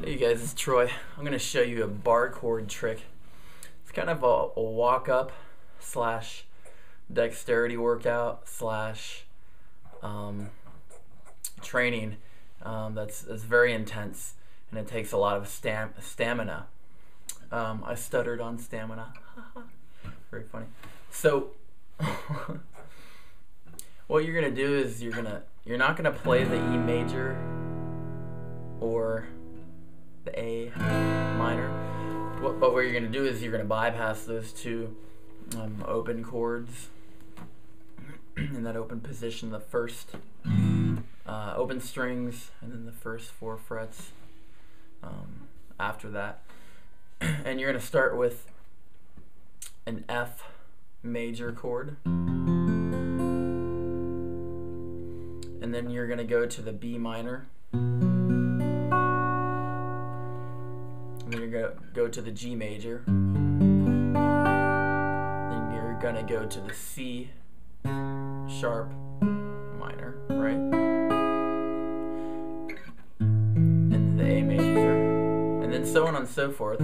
Hey guys, it's Troy. I'm going to show you a bar chord trick. It's kind of a walk-up slash dexterity workout slash training that's very intense, and it takes a lot of stamina. I stuttered on stamina. Very funny. So what you're going to do is you're not going to play the E major or the A minor. But what you're going to do is you're going to bypass those two open chords in that open position, the first open strings, and then the first 4 frets after that. And you're going to start with an F major chord, and then you're going to go to the B minor, and you're going to go to the G major, then you're going to go to the C sharp minor, right? And the A major, and then so on and so forth.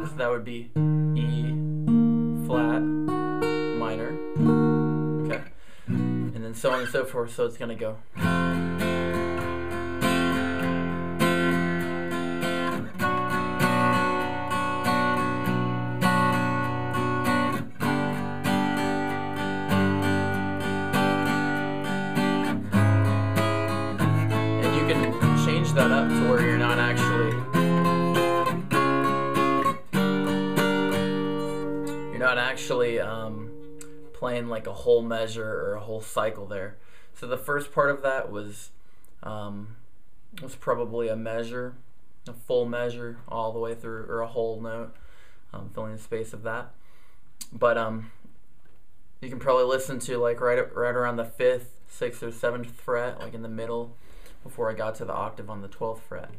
So that would be E flat minor, okay, and then so on and so forth. So it's going to go. Change that up to where you're not actually playing like a whole measure or a whole cycle there. So the first part of that was probably a measure, a full measure all the way through, or a whole note, filling the space of that. But you can probably listen to like right around the 5th, 6th, or 7th fret, like in the middle, before I got to the octave on the 12th fret.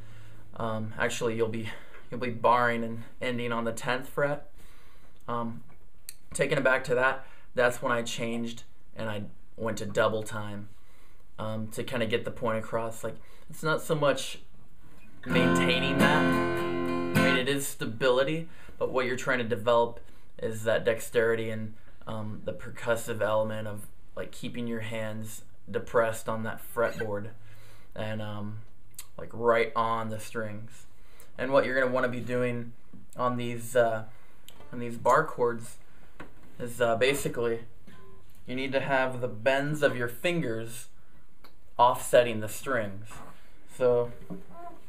Actually, you'll be barring and ending on the 10th fret. Taking it back to that, that's when I changed and I went to double time to kind of get the point across. Like, it's not so much maintaining that. I mean, it is stability, but what you're trying to develop is that dexterity and the percussive element of like keeping your hands depressed on that fretboard and like right on the strings. And what you're going to want to be doing on these bar chords is basically you need to have the bends of your fingers offsetting the strings. So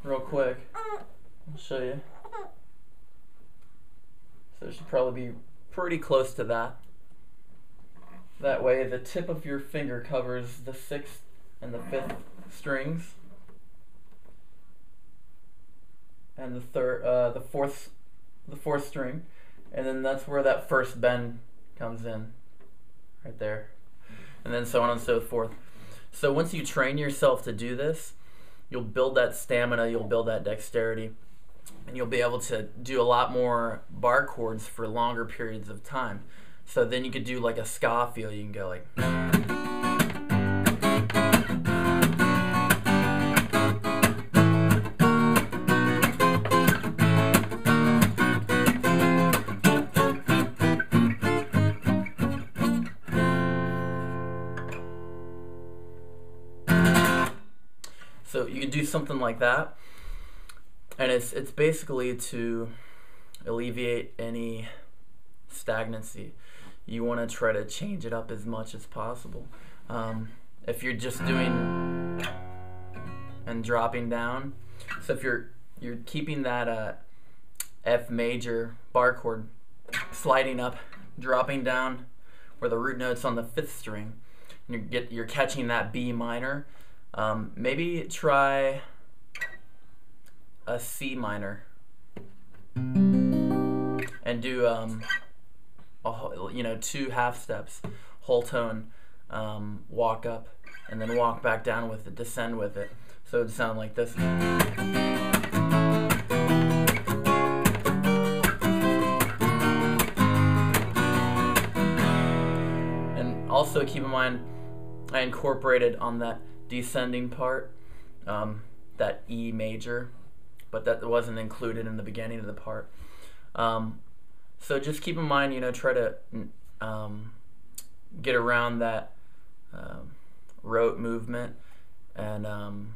real quick, I'll show you. So it should probably be pretty close to that. That way the tip of your finger covers the 6th and the 5th strings, and the fourth string, and then that's where that first bend comes in, right there, and then so on and so forth. So once you train yourself to do this, you'll build that stamina, you'll build that dexterity, and you'll be able to do a lot more bar chords for longer periods of time. So then you could do like a ska feel. You can go like, so you can do something like that, and it's basically to alleviate any stagnancy. You want to try to change it up as much as possible. If you're just doing and dropping down, so if you're keeping that F major bar chord, sliding up, dropping down where the root note's on the 5th string, and you're catching that B minor, maybe try a C minor and do 2 half steps, whole tone, walk up, and then walk back down with it, descend with it. So it would sound like this. And also keep in mind, I incorporated on that descending part that E major, but that wasn't included in the beginning of the part. So just keep in mind, try to get around that rote movement, and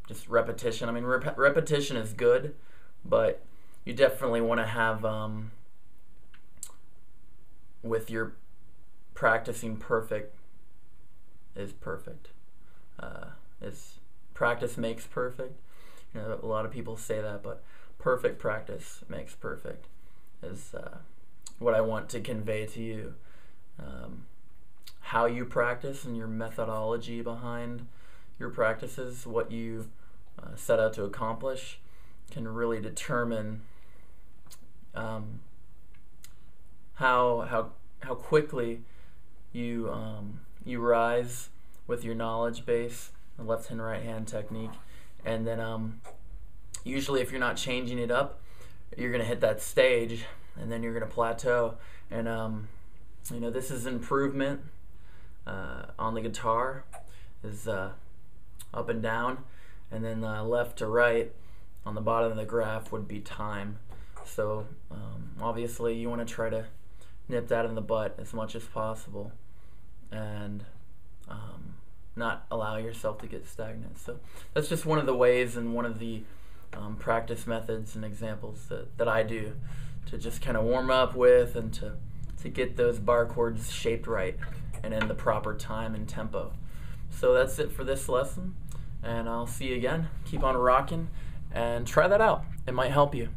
just repetition. I mean, repetition is good, but you definitely want to have, with your practicing perfect is perfect. Is practice makes perfect. A lot of people say that, but perfect practice makes perfect is what I want to convey to you. How you practice and your methodology behind your practices, what you set out to accomplish, can really determine how quickly you rise with your knowledge base, the left hand right hand technique, and then usually if you're not changing it up, you're gonna hit that stage and then you're gonna plateau. And this is improvement on the guitar is up and down, and then left to right on the bottom of the graph would be time. So obviously you want to try to nip that in the butt as much as possible, and not allow yourself to get stagnant. So that's just one of the ways and one of the practice methods and examples that I do to just kind of warm up with, and to get those bar chords shaped right and in the proper time and tempo. So that's it for this lesson, and I'll see you again. Keep on rocking and try that out. It might help you.